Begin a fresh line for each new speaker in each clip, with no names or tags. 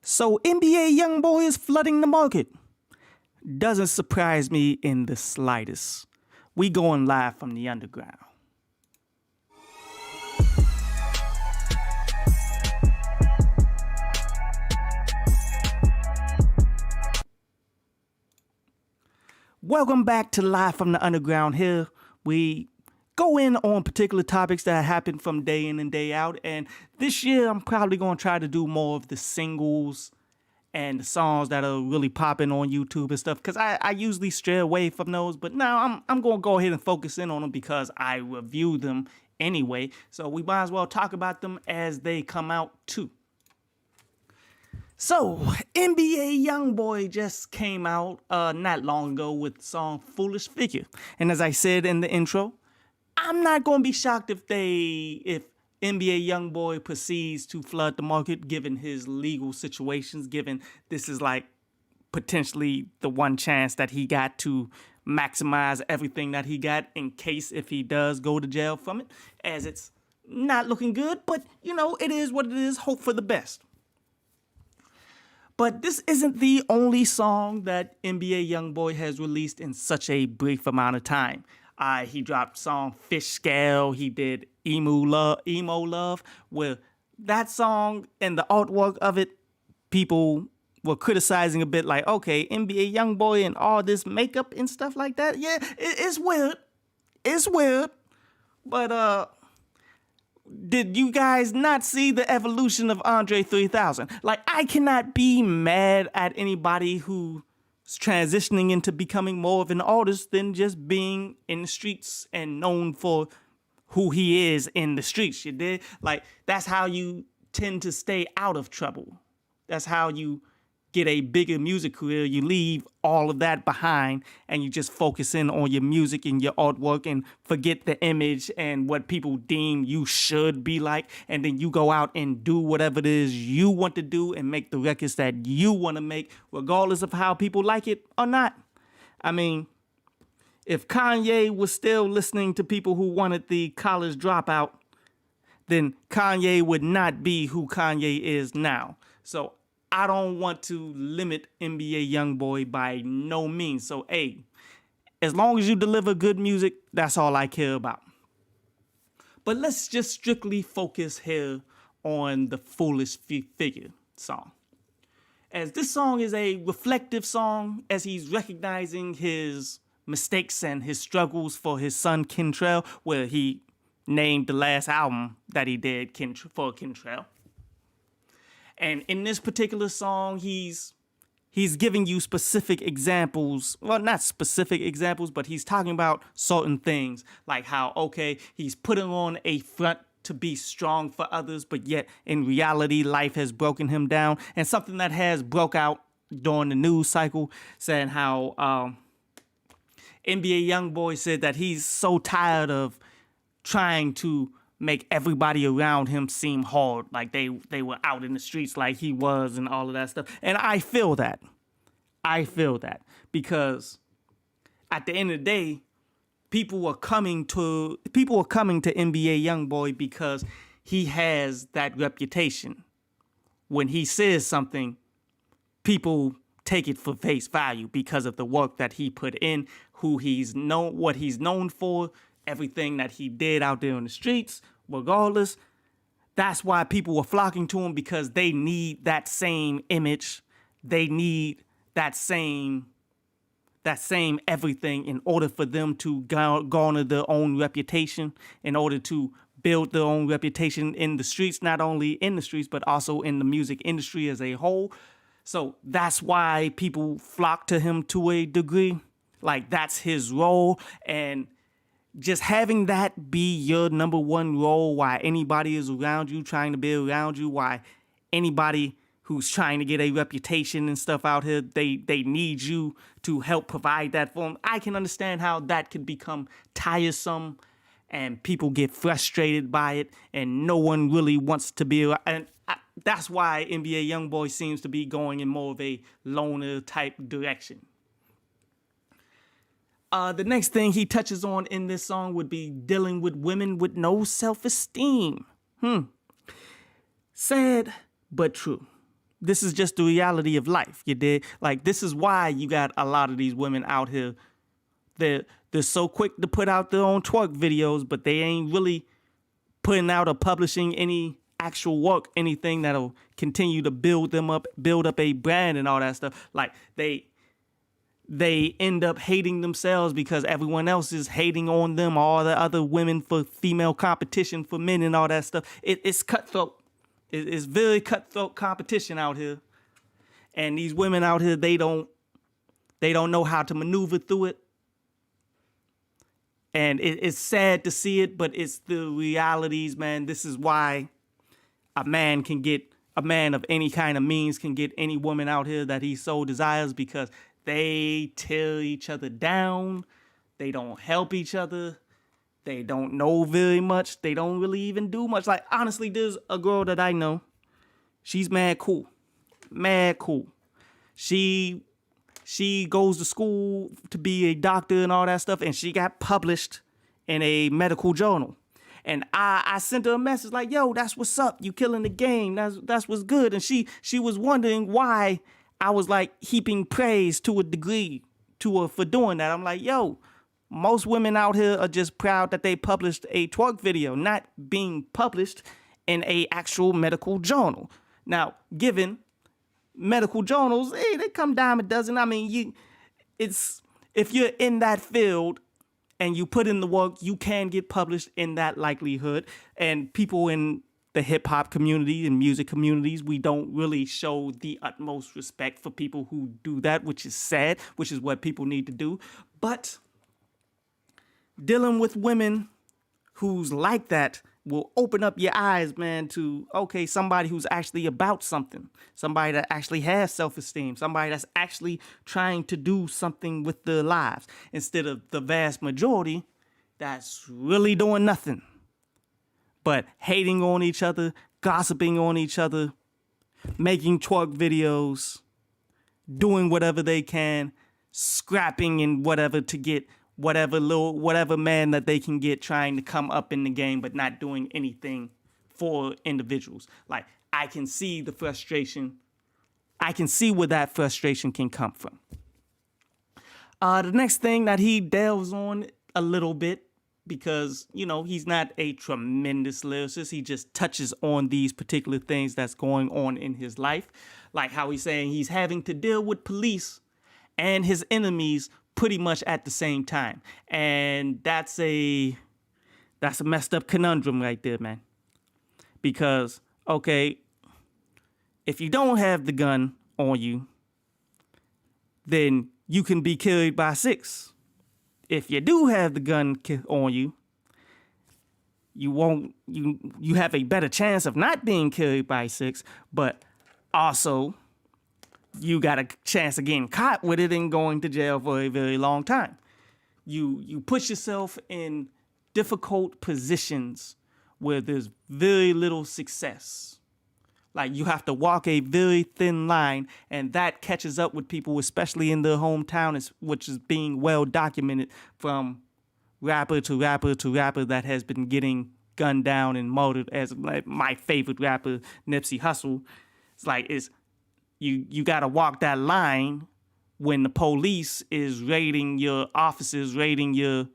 So NBA Youngboy is flooding the market. Doesn't surprise me in the slightest. We going live from the underground. Welcome back to Live from the Underground. Here we go in on particular topics that happen from day in and day out. And this year I'm probably going to try to do more of the singles and the songs that are really popping on YouTube and stuff, because I usually stray away from those. But now I'm going to go ahead and focus in on them because I review them anyway. So we might as well talk about them as they come out too. So, NBA Youngboy just came out not long ago with the song Foolish Figure. And as I said in the intro, I'm not going to be shocked if NBA Youngboy proceeds to flood the market given his legal situations, given this is like potentially the one chance that he got to maximize everything that he got in case if he does go to jail from it, as it's not looking good. But, you know, it is what it is. Hope for the best. But this isn't the only song that NBA Youngboy has released in such a brief amount of time. He dropped song Fish Scale. He did Emo Love, where that song and the artwork of it, people were criticizing a bit like, okay, NBA Youngboy and all this makeup and stuff like that. Yeah, it's weird. It's weird. But, did you guys not see the evolution of Andre 3000? Like, I cannot be mad at anybody who's transitioning into becoming more of an artist than just being in the streets and known for who he is in the streets. You did? Like, that's how you tend to stay out of trouble. That's how you get a bigger music career. You leave all of that behind and you just focus in on your music and your artwork and forget the image and what people deem you should be like. And then you go out and do whatever it is you want to do and make the records that you want to make, regardless of how people like it or not. I mean, if Kanye was still listening to people who wanted the college dropout, then Kanye would not be who Kanye is now. So I don't want to limit NBA Youngboy by no means. So, hey, as long as you deliver good music, that's all I care about. But let's just strictly focus here on the Foolish Figure song. As this song is a reflective song, as he's recognizing his mistakes and his struggles for his son, Kentrell, where he named the last album that he did for Kentrell. And in this particular song, he's giving you specific examples. Well, not specific examples, but he's talking about certain things. Like how, okay, he's putting on a front to be strong for others, but yet in reality, life has broken him down. And something that has broke out during the news cycle, saying how NBA Youngboy said that he's so tired of trying to make everybody around him seem hard, like they were out in the streets like he was and all of that stuff. And I feel that. Because at the end of the day, people are coming to NBA Youngboy because he has that reputation. When he says something, people take it for face value because of the work that he put in, what he's known for, everything that he did out there on the streets. Regardless, that's why people were flocking to him, because they need that same image. They need that same everything in order for them to garner their own reputation, in order to build their own reputation in the streets, not only in the streets, but also in the music industry as a whole. So that's why people flock to him to a degree. Like, that's his role. And just having that be your number one role, why anybody is around you, trying to be around you, why anybody who's trying to get a reputation and stuff out here, they need you to help provide that for them. I can understand how that could become tiresome and people get frustrated by it and no one really wants to be around. And that's why NBA Youngboy seems to be going in more of a loner type direction. The next thing he touches on in this song would be dealing with women with no self-esteem. Sad, but true. this is just the reality of life. You did like this is why you got a lot of these women out here. They're so quick to put out their own twerk videos, but they ain't really putting out or publishing any actual work, anything that'll continue to build them up, build up a brand and all that stuff. Like they end up hating themselves because everyone else is hating on them, all the other women for female competition for men and all that stuff. It's cutthroat. It's very cutthroat competition out here. And these women out here, they don't know how to maneuver through it. And it's sad to see it, but it's the realities, man. This is why a man of any kind of means can get any woman out here that he so desires, because they tear each other down. They don't help each other. They don't know very much. They don't really even do much. Like, honestly, there's a girl that I know. She's mad cool. Mad cool. She goes to school to be a doctor and all that stuff, and she got published in a medical journal. And I sent her a message like, yo, that's what's up. You killing the game. That's what's good. And she was wondering why I was like heaping praise to a degree to her for doing that. I'm like, yo, most women out here are just proud that they published a twerk video, not being published in a actual medical journal. Now, given medical journals, hey, they come dime a dozen. I mean, if you're in that field and you put in the work, you can get published in that likelihood. And people in the hip hop community and music communities, we don't really show the utmost respect for people who do that, which is sad, which is what people need to do. But dealing with women who's like that will open up your eyes, man, to, okay, somebody who's actually about something, somebody that actually has self-esteem, somebody that's actually trying to do something with their lives, instead of the vast majority that's really doing nothing but hating on each other, gossiping on each other, making twerk videos, doing whatever they can, scrapping and whatever to get whatever man that they can get, trying to come up in the game, but not doing anything for individuals. Like, I can see the frustration. I can see where that frustration can come from. The next thing that he delves on a little bit, because, you know, he's not a tremendous lyricist. He just touches on these particular things that's going on in his life. Like how he's saying he's having to deal with police and his enemies pretty much at the same time. And that's a messed up conundrum right there, man. Because, okay, if you don't have the gun on you, then you can be killed by 6. If you do have the gun on you, you have a better chance of not being killed by 6, but also you got a chance of getting caught with it and going to jail for a very long time. You put yourself in difficult positions where there's very little success. Like, you have to walk a very thin line, and that catches up with people, especially in their hometown, which is being well documented from rapper to rapper to rapper that has been getting gunned down and murdered, as my favorite rapper, Nipsey Hussle. It's like, you got to walk that line when the police is raiding your offices, raiding your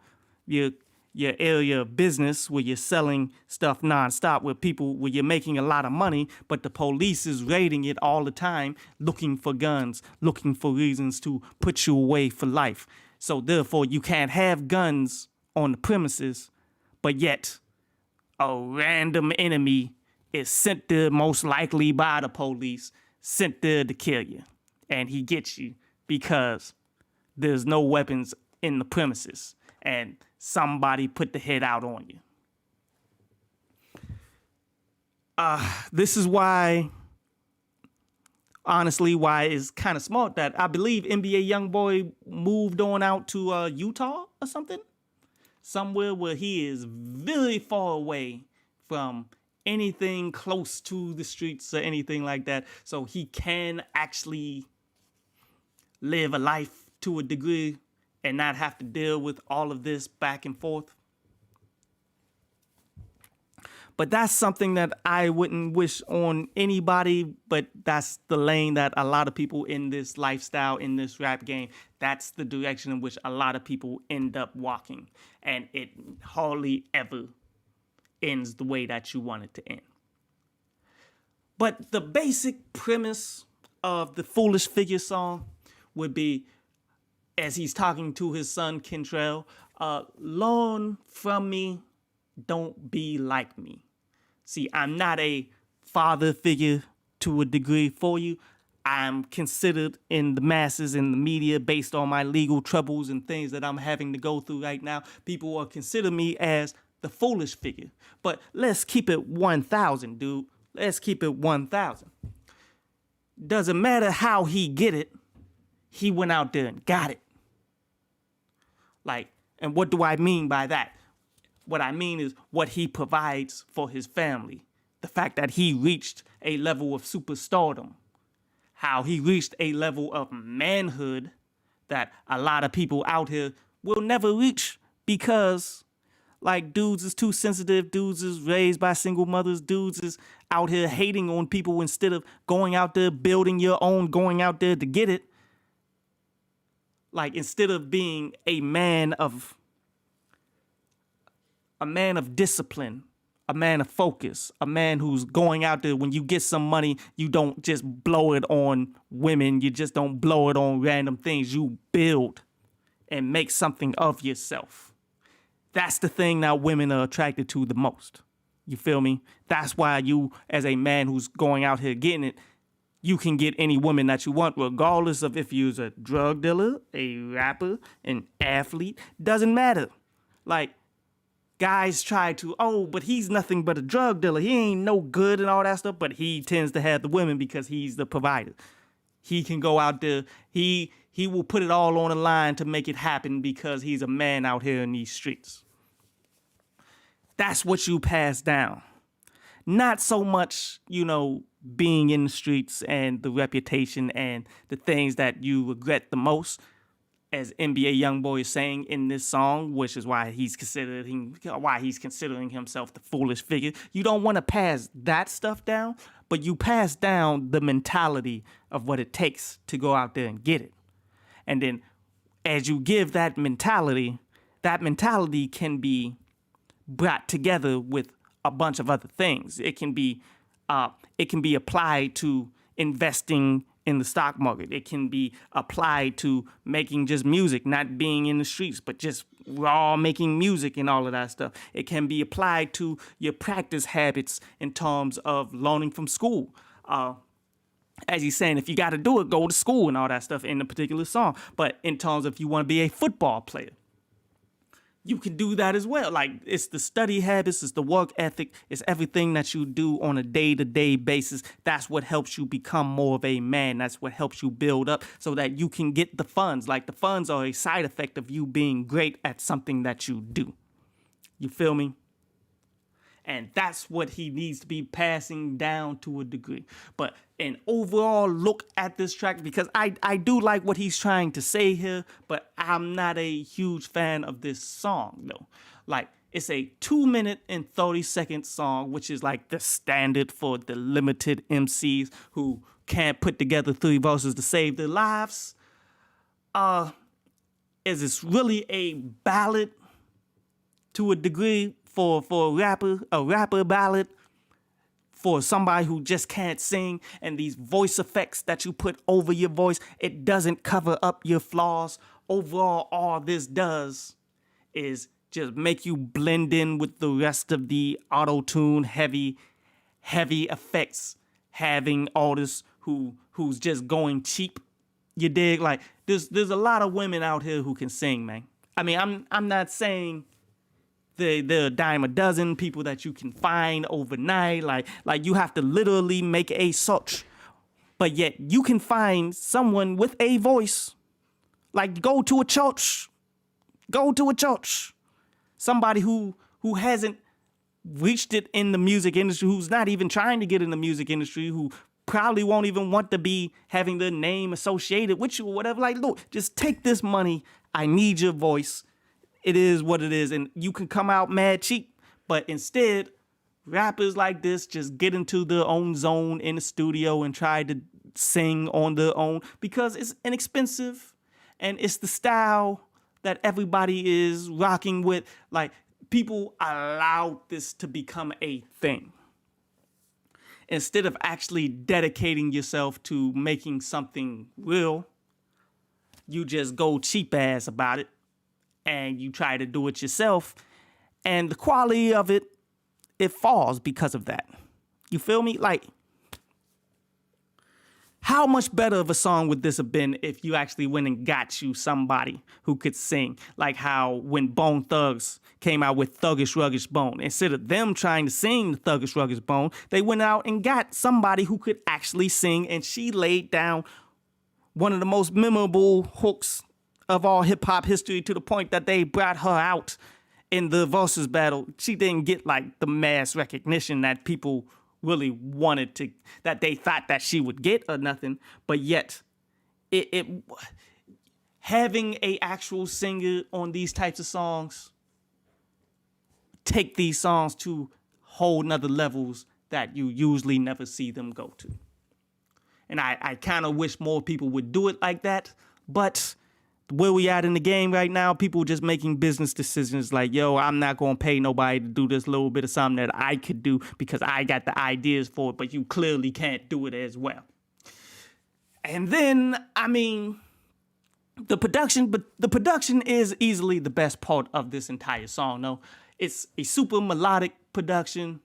area of business where you're selling stuff nonstop, where you're making a lot of money, but the police is raiding it all the time, looking for guns, looking for reasons to put you away for life. So therefore, you can't have guns on the premises, but yet a random enemy is sent there, most likely by the police, sent there to kill you. And he gets you because there's no weapons in the premises. And somebody put the head out on you. This is why, honestly, why it's kind of smart that I believe NBA Youngboy moved on out to Utah or something. Somewhere where he is very far away from anything close to the streets or anything like that. So he can actually live a life to a degree and not have to deal with all of this back and forth. But that's something that I wouldn't wish on anybody, but that's the lane that a lot of people in this lifestyle, in this rap game, that's the direction in which a lot of people end up walking. And it hardly ever ends the way that you want it to end. But the basic premise of the Foolish Figure song would be, as he's talking to his son, Kentrell, learn from me, don't be like me. See, I'm not a father figure to a degree for you. I'm considered in the masses, in the media, based on my legal troubles and things that I'm having to go through right now. People will consider me as the foolish figure. But let's keep it 1,000, dude. Let's keep it 1,000. Doesn't matter how he get it. He went out there and got it. Like, and what do I mean by that? What I mean is what he provides for his family. The fact that he reached a level of superstardom. How he reached a level of manhood that a lot of people out here will never reach because, like, dudes is too sensitive, dudes is raised by single mothers, dudes is out here hating on people instead of going out there, building your own, going out there to get it. Like, instead of being a man of discipline, a man of focus, a man who's going out there, when you get some money, you don't just blow it on women. You just don't blow it on random things. You build and make something of yourself. That's the thing that women are attracted to the most. You feel me? That's why you, as a man who's going out here getting it, you can get any woman that you want, regardless of if you're a drug dealer, a rapper, an athlete. Doesn't matter. Like, guys try to, oh, but he's nothing but a drug dealer. He ain't no good and all that stuff, but he tends to have the women because he's the provider. He can go out there. He will put it all on the line to make it happen because he's a man out here in these streets. That's what you pass down. Not so much, being in the streets and the reputation and the things that you regret the most, as NBA Youngboy is saying in this song, which is why he's considering himself the foolish figure. You don't want to pass that stuff down, but you pass down the mentality of what it takes to go out there and get it. And then as you give that mentality can be brought together with a bunch of other things. It can be applied to investing in the stock market. It can be applied to making just music, not being in the streets, but just raw making music and all of that stuff. It can be applied to your practice habits in terms of learning from school. As he's saying, if you got to do it, go to school and all that stuff in a particular song. But in terms of if you want to be a football player, you can do that as well. Like, it's the study habits, it's the work ethic, it's everything that you do on a day-to-day basis. That's what helps you become more of a man. That's what helps you build up so that you can get the funds. Like, the funds are a side effect of you being great at something that you do. You feel me? And that's what he needs to be passing down to a degree. But an overall look at this track, because I do like what he's trying to say here, but I'm not a huge fan of this song, though. Like, it's a 2-minute and 30-second song, which is like the standard for the limited MCs who can't put together 3 verses to save their lives. Is this really a ballad to a degree? For a rapper ballad, for somebody who just can't sing, and these voice effects that you put over your voice, it doesn't cover up your flaws. Overall, all this does is just make you blend in with the rest of the auto-tune heavy effects, having artists who's just going cheap. You dig? Like, there's a lot of women out here who can sing, man. I mean, I'm not saying they're a dime a dozen people that you can find overnight. Like you have to literally make a search. But yet you can find someone with a voice. Like, go to a church. Somebody who hasn't reached it in the music industry, who's not even trying to get in the music industry, who probably won't even want to be having their name associated with you or whatever. Like, look, just take this money. I need your voice. It is what it is, and you can come out mad cheap, but instead, rappers like this just get into their own zone in the studio and try to sing on their own because it's inexpensive and it's the style that everybody is rocking with. Like, people allowed this to become a thing. Instead of actually dedicating yourself to making something real, you just go cheap ass about it and you try to do it yourself. And the quality of it, it falls because of that. You feel me? Like, how much better of a song would this have been if you actually went and got you somebody who could sing? Like how when Bone Thugs came out with Thuggish Ruggish Bone, instead of them trying to sing the Thuggish Ruggish Bone, they went out and got somebody who could actually sing, and she laid down one of the most memorable hooks of all hip-hop history to the point that they brought her out in the versus battle. She didn't get like the mass recognition that people really wanted to, that they thought that she would get or nothing, but yet it having a actual singer on these types of songs take these songs to whole nother levels that you usually never see them go to. And I kind of wish more people would do it like that, but where we at in the game right now, people just making business decisions like, yo, I'm not going to pay nobody to do this little bit of something that I could do because I got the ideas for it, but you clearly can't do it as well. And then, I mean, the production is easily the best part of this entire song, though. It's a super melodic production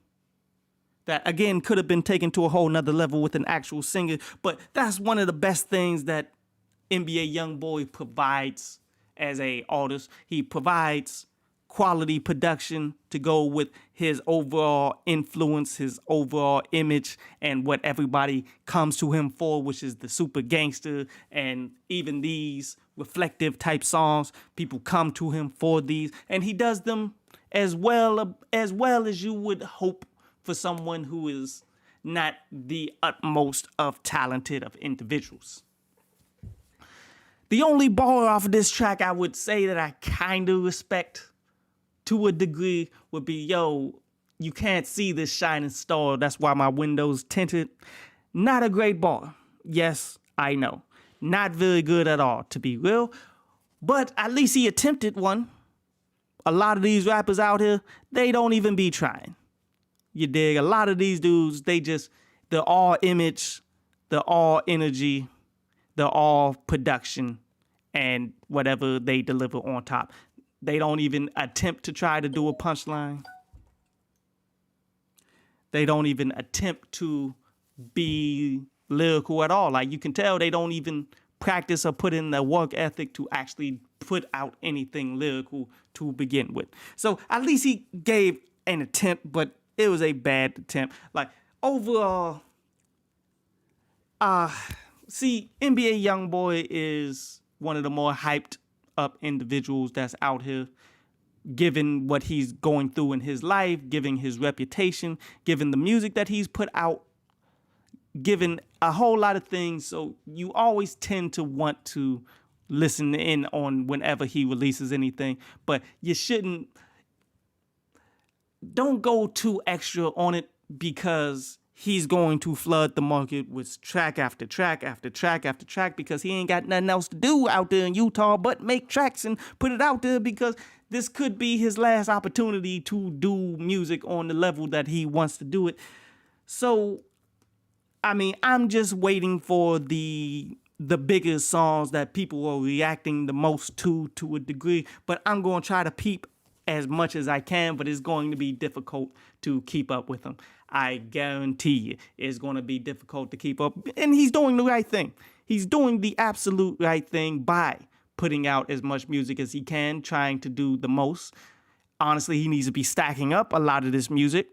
that, again, could have been taken to a whole nother level with an actual singer, but that's one of the best things that NBA Youngboy provides as a artist. He provides quality production to go with his overall influence, his overall image, and what everybody comes to him for, which is the super gangster. And even these reflective type songs, people come to him for these, and he does them as well as you would hope for someone who is not the utmost of talented of individuals. The only bar off of this track I would say that I kind of respect to a degree would be, yo, you can't see this shining star, that's why my window's tinted. Not a great bar. Yes, I know. Not very good at all, to be real. But at least he attempted one. A lot of these rappers out here, they don't even be trying. You dig? A lot of these dudes, they're all image, they're all energy, they're all production and whatever they deliver on top. They don't even attempt to try to do a punchline. They don't even attempt to be lyrical at all. Like, you can tell they don't even practice or put in the work ethic to actually put out anything lyrical to begin with. So at least he gave an attempt, but it was a bad attempt. Like, overall, see, NBA Youngboy is one of the more hyped up individuals that's out here, given what he's going through in his life, given his reputation, given the music that he's put out, given a whole lot of things. So you always tend to want to listen in on whenever he releases anything, but you don't go too extra on it because he's going to flood the market with track after track after track after track because he ain't got nothing else to do out there in Utah but make tracks and put it out there, because this could be his last opportunity to do music on the level that he wants to do it. So, I mean, I'm just waiting for the bigger songs that people are reacting the most to a degree, but I'm going to try to peep as much as I can, but it's going to be difficult to keep up with him. I guarantee you it's going to be difficult to keep up. And he's doing the right thing. He's doing the absolute right thing by putting out as much music as he can, trying to do the most. Honestly, he needs to be stacking up a lot of this music.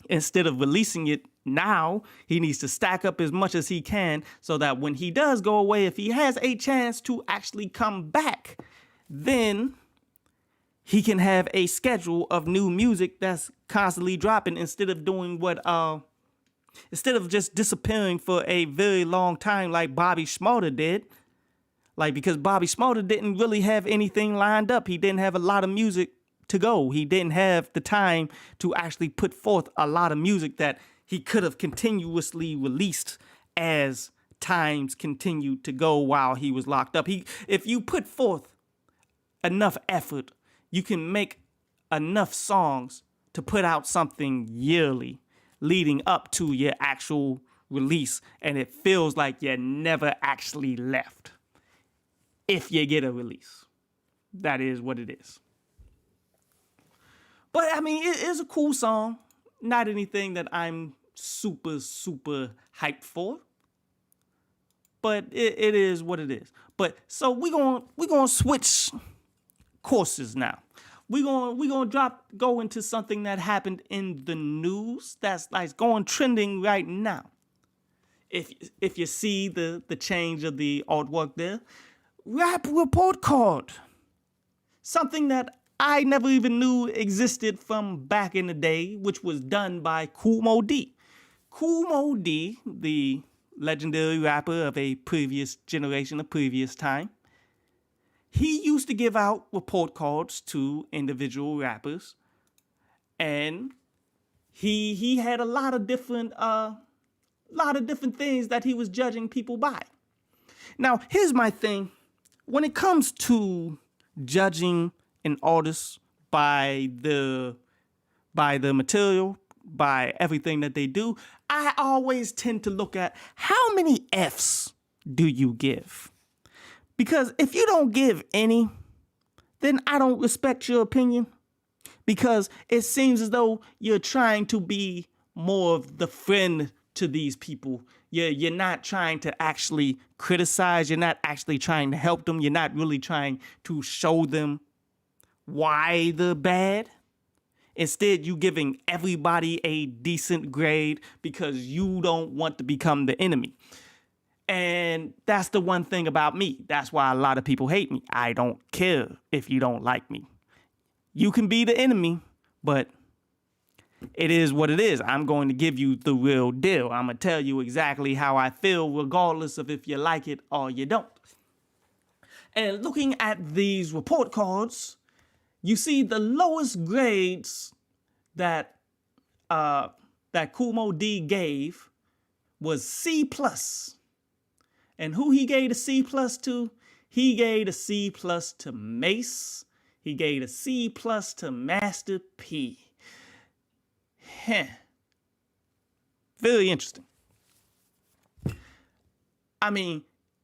Instead of releasing it now, he needs to stack up as much as he can so that when he does go away, if he has a chance to actually come back, then he can have a schedule of new music that's constantly dropping instead of doing instead of just disappearing for a very long time like Bobby Shmurda did. Like, because Bobby Shmurda didn't really have anything lined up. He didn't have a lot of music to go. He didn't have the time to actually put forth a lot of music that he could have continuously released as times continued to go while he was locked up. If you put forth enough effort, you can make enough songs to put out something yearly leading up to your actual release, and it feels like you never actually left. If you get a release, that is what it is. But I mean, it is a cool song. Not anything that I'm super hyped for, but it is what it is. But so we're gonna switch courses now. We're gonna go into something that happened in the news that's like going trending right now. If you see the change of the artwork there, rap report card. Something that I never even knew existed from back in the day, which was done by Kool Moe Dee. Kool Moe Dee, the legendary rapper of a previous generation, a previous time, he used to give out report cards to individual rappers, and he had a lot of different things that he was judging people by. Now, here's my thing. When it comes to judging an artist by the material, by everything that they do, I always tend to look at how many F's do you give? Because if you don't give any, then I don't respect your opinion, because it seems as though you're trying to be more of the friend to these people. You're not trying to actually criticize. You're not actually trying to help them. You're not really trying to show them why they're bad. Instead, you giving everybody a decent grade because you don't want to become the enemy. And that's the one thing about me. That's why a lot of people hate me. I don't care if you don't like me. You can be the enemy, but it is what it is. I'm going to give you the real deal. I'm going to tell you exactly how I feel, regardless of if you like it or you don't. And looking at these report cards, you see the lowest grades that Kool Moe Dee gave was C+. And who he gave a C+ to? He gave a C+ to Mace. He gave a C+ to Master P. Very interesting. I mean,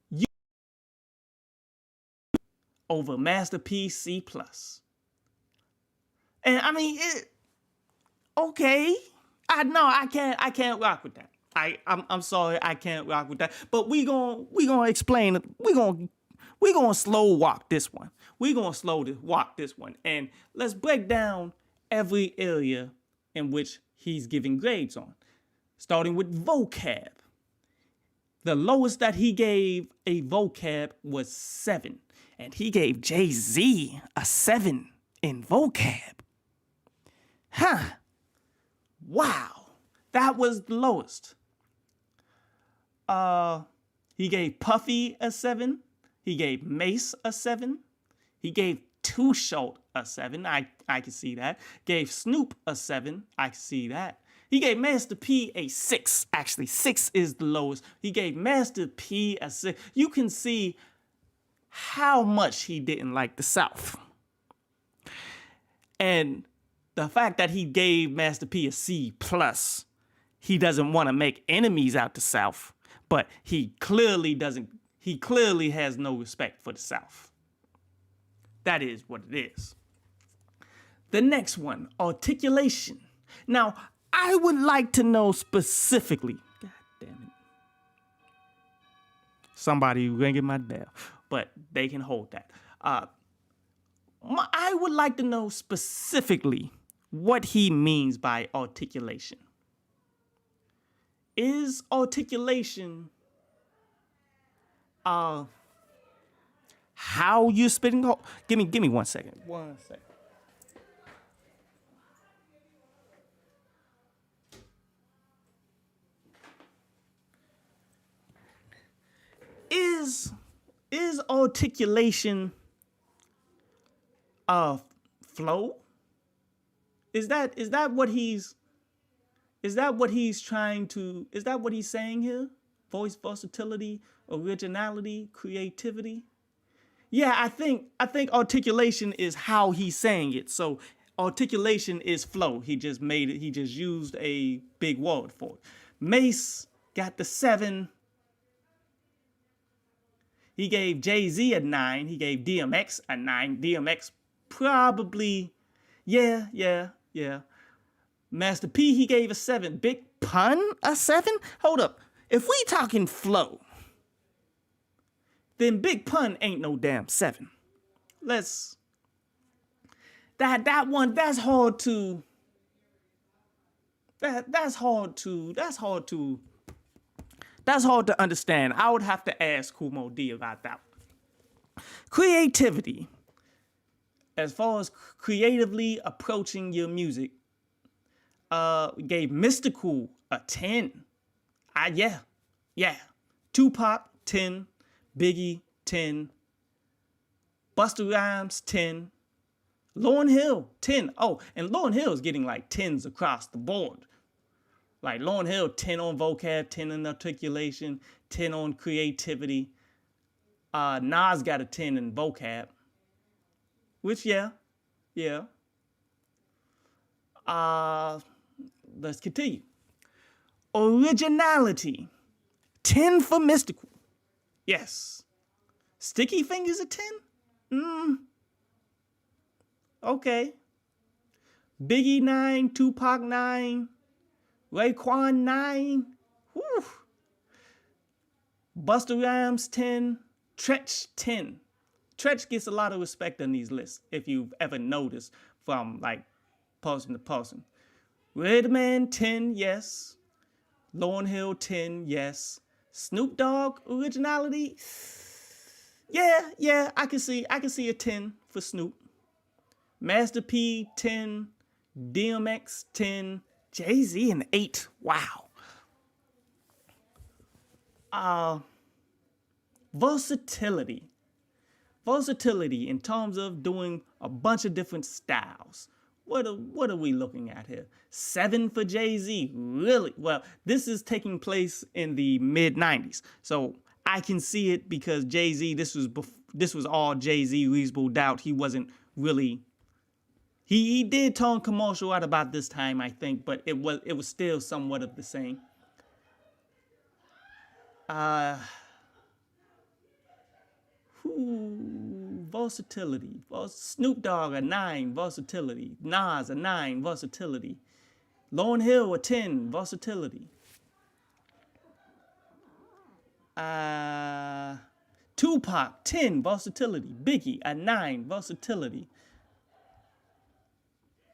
you over Master P, C+. And I mean, okay. I can't rock with that. I'm sorry, I can't rock with that. But we gonna explain it. We gonna slow walk this one. We gonna walk this one, and let's break down every area in which he's giving grades on, starting with vocab. The lowest that he gave a vocab was 7, and he gave Jay-Z a 7 in vocab. Wow, that was the lowest. He gave Puffy a 7. He gave Mace a 7. He gave Too Short a 7. I can see that. Gave Snoop a 7. I can see that. He gave Master P a 6. Actually, 6 is the lowest. He gave Master P a 6. You can see how much he didn't like the South. And the fact that he gave Master P a C+, he doesn't want to make enemies out the South, but he clearly has no respect for the South. That is what it is. The next one, articulation. Now, I would like to know specifically, God damn it. Somebody ringing my bell, but they can hold that. I would like to know specifically what he means by articulation. Is articulation how you're spitting? Give me 1 second. 1 second. Is articulation flow? Is that what he's trying to, is that what he's saying here? Voice versatility, originality, creativity. Yeah, I think articulation is how he's saying it. So articulation is flow. He just made it. He just used a big word for it. Mace got the 7. He gave Jay-Z a 9. He gave DMX a 9. DMX probably, yeah. Master P, he gave a 7. Big Pun, a 7? Hold up. If we talking flow, then Big Pun ain't no damn 7. Let's, that one, that's hard to understand. I would have to ask Kumo D about that one. Creativity. As far as creatively approaching your music, gave Mystical a 10. Yeah. Tupac, 10. Biggie, 10. Busta Rhymes, 10. Lauryn Hill, 10. Oh, and Lauryn Hill is getting like 10s across the board. Like Lauryn Hill, 10 on vocab, 10 on articulation, 10 on creativity. Nas got a 10 in vocab. Which, yeah. Let's continue. Originality, 10 for Mystical. Yes. Sticky Fingers a 10? Okay. Biggie 9, Tupac 9, Raekwon 9. Whew. Busta Rhymes 10, Tretch 10. Tretch gets a lot of respect on these lists, if you've ever noticed from like person to person. Redman 10, yes. Lauryn Hill 10, yes. Snoop Dogg originality, yeah. I can see a 10 for Snoop. Master P 10, DMX 10, Jay-Z an 8. Wow. Versatility in terms of doing a bunch of different styles. What are we looking at here? 7 for Jay-Z, really? Well, this is taking place in the mid-90s, so I can see it because Jay-Z, this was all Jay-Z, Reasonable Doubt. He wasn't really, he did turn commercial at about this time, I think, but it was still somewhat of the same. Versatility. Snoop Dogg a 9, versatility. Nas a 9, versatility. Lauryn Hill a 10, versatility. Tupac 10, versatility. Biggie a 9, versatility.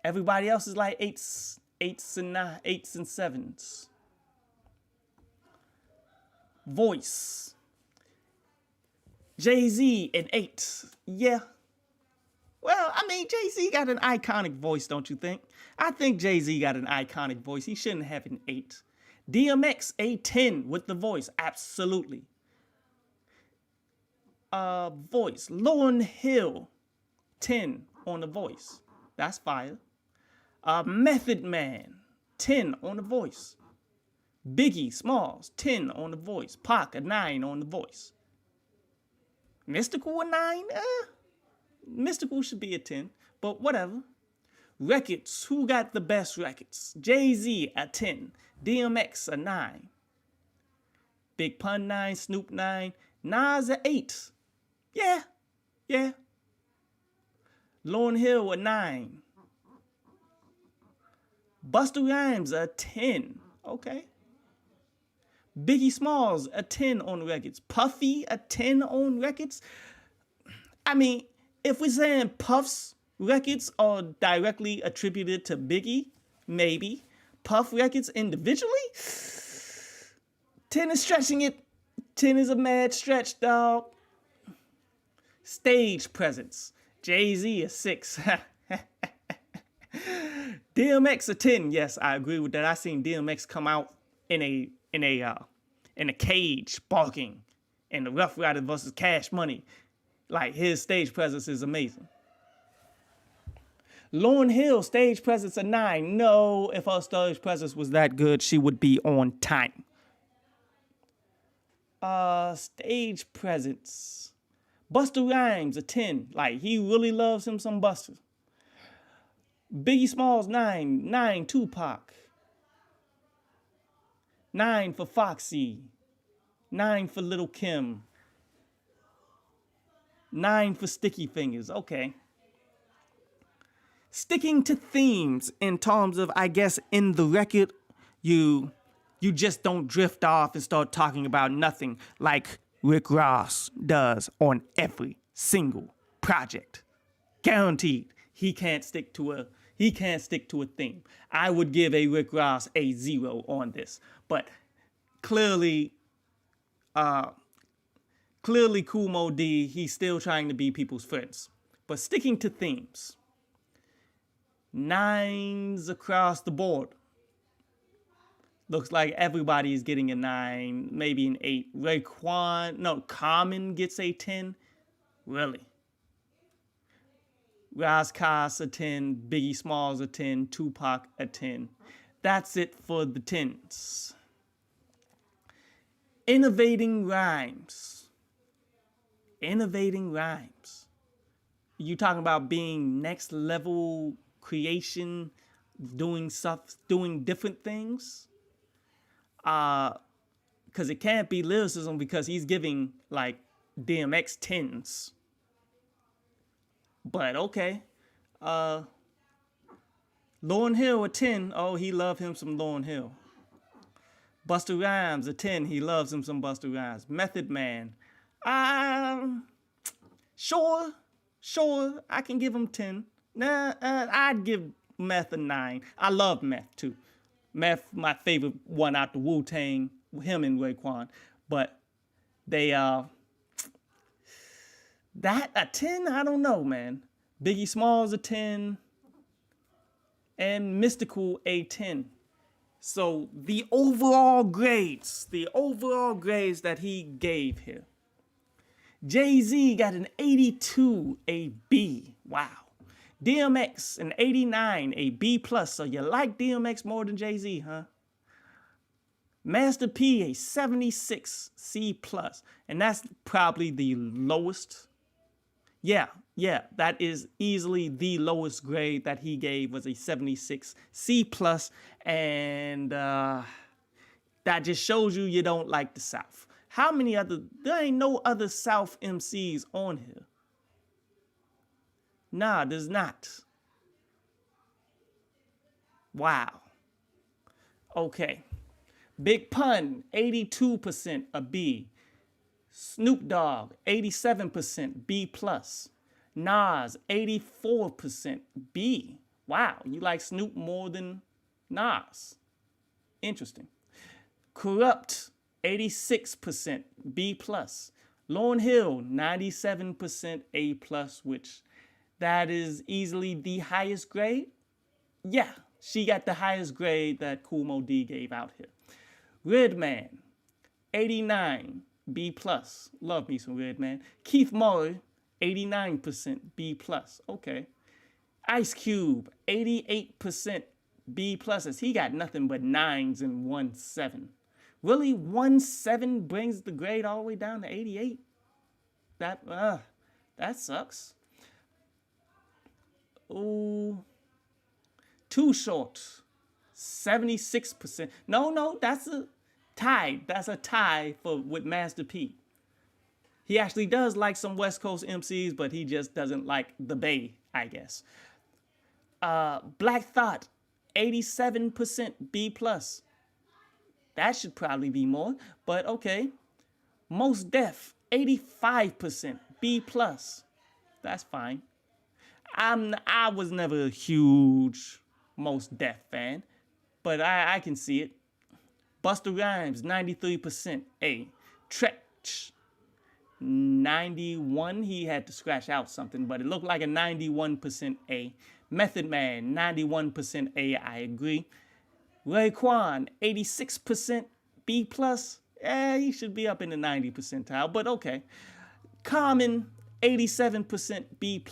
Everybody else is like 8s and 9, 8s and 7s. Voice. Jay-Z an 8. Yeah. Well, I mean, Jay-Z got an iconic voice, don't you think? I think Jay-Z got an iconic voice. He shouldn't have an 8. DMX a 10 with the voice, absolutely. Voice. Lauryn Hill 10 on the voice. That's fire. Method Man 10 on the voice. Biggie Smalls 10 on the voice. Pac a 9 on the voice. Mystical a 9? Mystical should be a 10, but whatever. Records, who got the best records? Jay-Z a 10, DMX a 9, Big Pun 9, Snoop 9, Nas a 8. Yeah. Lauryn Hill a 9. Busta Rhymes a 10. Okay. Biggie Smalls a 10 on records. Puffy a 10 on records. I mean, if we're saying Puff's records are directly attributed to Biggie, maybe. Puff records individually? 10 is stretching it. 10 is a mad stretch, dog. Stage presence. Jay-Z a 6. DMX a 10. Yes, I agree with that. I seen DMX come out in a cage barking in the Rough Rider versus Cash Money. Like, his stage presence is amazing. Lauryn Hill, stage presence a 9. No, if her stage presence was that good, she would be on time. Stage presence. Busta Rhymes a 10. Like, he really loves him some Busta. Biggie Smalls 9. 9 Tupac. 9 for Foxy. 9 for Little Kim. 9 for Sticky Fingers. Okay. Sticking to themes in terms of, I guess, in the record, you just don't drift off and start talking about nothing like Rick Ross does on every single project. Guaranteed, he can't stick to a theme. I would give a Rick Ross a 0 on this, but clearly Kool Moe Dee, he's still trying to be people's friends. But sticking to themes. 9s across the board. Looks like everybody is getting a 9, maybe an 8. Common gets a 10. Really? Ras Kass a 10, Biggie Smalls a 10, Tupac a 10. That's it for the 10s. Innovating rhymes. You talking about being next level creation, doing different things? Because it can't be lyricism because he's giving like DMX 10s. But okay. Lauryn Hill a 10. Oh, he loved him some Lauryn Hill. Busta Rhymes a 10. He loves him some Busta Rhymes. Method Man. Sure. I can give him 10. I'd give Meth a 9. I love Meth too. Meth, my favorite one out the Wu-Tang, him and Raekwon. But they, that a 10? I don't know, man. Biggie Smalls a 10. And Mystical a 10. So the overall grades that he gave here. Jay-Z got an 82, a B. Wow. DMX, an 89, a B+. So you like DMX more than Jay-Z, huh? Master P, a 76, C+. And that's probably the lowest. Yeah, that is easily the lowest grade that he gave was a 76, C+. And that just shows you don't like the South. There ain't no other South MCs on here. Nah, there's not. Wow. Okay. Big Pun, 82%, a B. Snoop Dogg, 87%, B+. Nas, 84%, B. Wow, you like Snoop more than Nas. Interesting. Corrupt, 86%, B+. Lauryn Hill, 97%, A+, which that is easily the highest grade. Yeah, she got the highest grade that Kool Moe Dee gave out here. Redman, 89, B+. Love me some Redman. Keith Murray, 89%, B+. Okay. Ice Cube, 88%, B+. He got nothing but 9s and 1.7. Really, 1.7 brings the grade all the way down to 88? That sucks. Ooh. Too Short, 76%. No, that's a tie. That's a tie with Master P. He actually does like some West Coast MCs, but he just doesn't like the Bay, I guess. Black Thought, 87%, B+. That should probably be more, but okay. Most Def, 85%, B+. That's fine. I was never a huge Most Def fan, but I can see it. Busta Rhymes, 93%, A. Tretch, 91. He had to scratch out something, but it looked like a 91% A. Method Man, 91% A. I agree. Raekwon, 86% B+. He should be up in the 90 percentile, but okay. Common, 87% B+.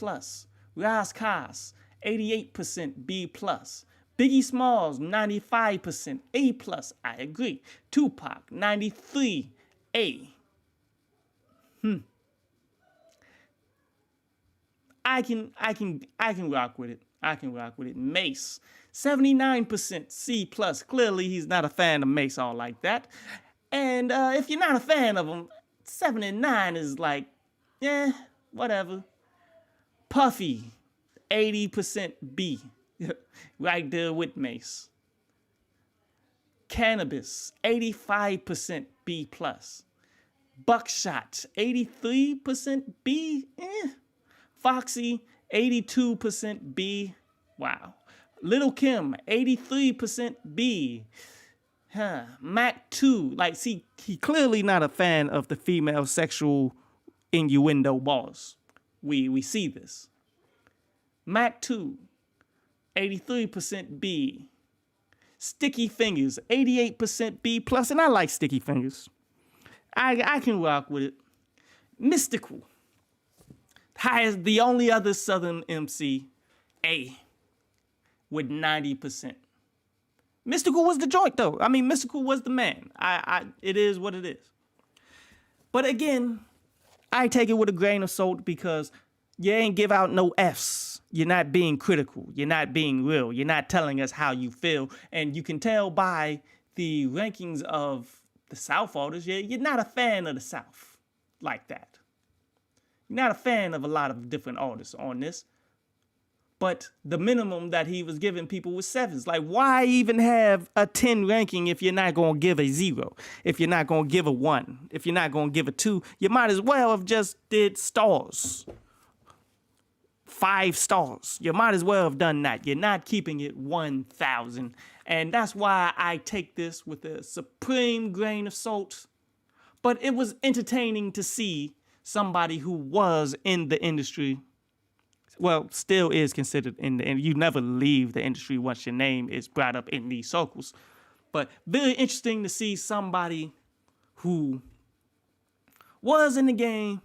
Ras Kass, 88% B plus. Biggie Smalls, 95% A plus. I agree. Tupac, 93 A. I can rock with it. I can rock with it. Mace, 79% C plus. Clearly, he's not a fan of Mace all like that. And if you're not a fan of him, 79 is like, yeah, whatever. Puffy, 80% B, right there with Mace. Cannabis, 85% B plus. Buckshot, 83% B. Foxy, 82% B. Wow. Lil Kim, 83% B. Mac 2, like, see, he clearly not a fan of the female sexual innuendo bars. We see this. Mac 2, 83% B. Sticky Fingers, 88% B plus, and I like Sticky Fingers. I can rock with it. Mystical, highest, the only other Southern MC, A, with 90%. Mystical was the joint, though. I mean, Mystical was the man. It is what it is. But again, I take it with a grain of salt because you ain't give out no Fs. You're not being critical. You're not being real. You're not telling us how you feel. And you can tell by the rankings of the South artists, you're not a fan of the South like that. You're not a fan of a lot of different artists on this. But the minimum that he was giving people was 7s. Like, why even have a 10 ranking if you're not going to give a 0? If you're not going to give a 1? If you're not going to give a 2? You might as well have just did stars. 5 stars. You might as well have done that. You're not keeping it 1,000. And that's why I take this with a supreme grain of salt. But it was entertaining to see somebody who was in the industry, well, still is considered in the, and you never leave the industry once your name is brought up in these circles. But very interesting to see somebody who was in the game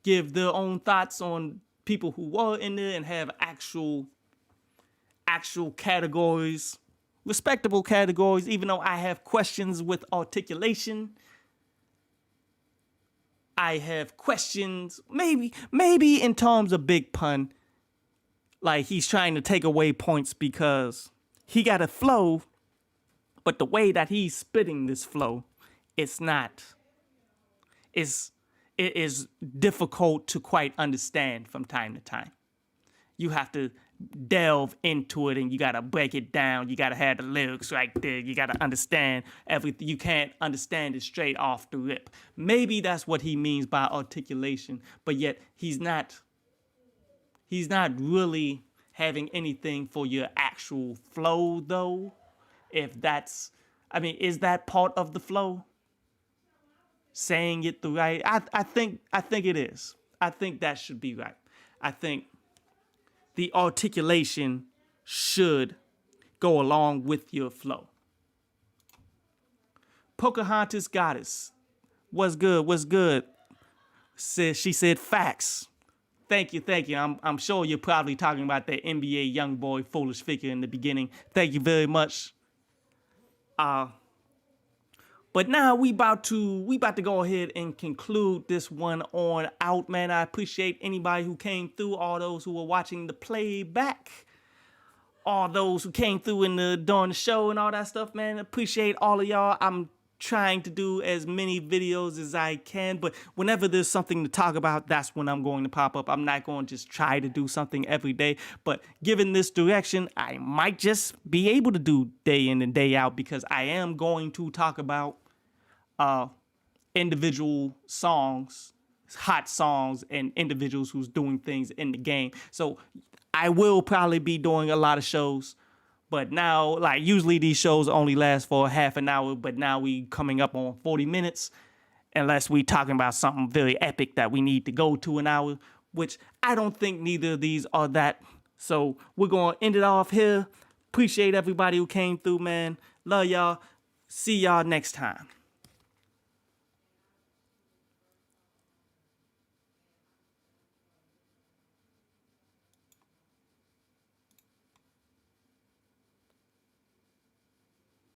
give their own thoughts on people who were in there and have actual categories, respectable categories, even though I have questions with articulation. I have questions, maybe in terms of Big Pun, like he's trying to take away points because he got a flow, but the way that he's spitting this flow, it is difficult to quite understand from time to time. You have to delve into it and you gotta break it down. You gotta have the lyrics right there. You gotta understand everything. You can't understand it straight off the rip. Maybe that's what he means by articulation, but yet he's not really having anything for your actual flow though. If that's, I mean, is that part of the flow? Saying it the right, I think it is. I think that should be right. I think the articulation should go along with your flow. Pocahontas Goddess, what's good? She said facts. Thank you. I'm sure you're probably talking about that NBA Youngboy foolish figure in the beginning. Thank you very much. But now we about to go ahead and conclude this one on out, man. I appreciate anybody who came through, all those who were watching the playback, all those who came through during the show and all that stuff, man. Appreciate all of y'all. I'm trying to do as many videos as I can, but whenever there's something to talk about, that's when I'm going to pop up. I'm not going to just try to do something every day, but given this direction, I might just be able to do day in and day out because I am going to talk about individual songs, hot songs, and individuals who's doing things in the game. So I will probably be doing a lot of shows, but now, like, usually these shows only last for half an hour, but now we coming up on 40 minutes, unless we talking about something very epic that we need to go to an hour, which I don't think neither of these are that. So we're going to end it off here. Appreciate everybody who came through, man. Love y'all. See y'all next time.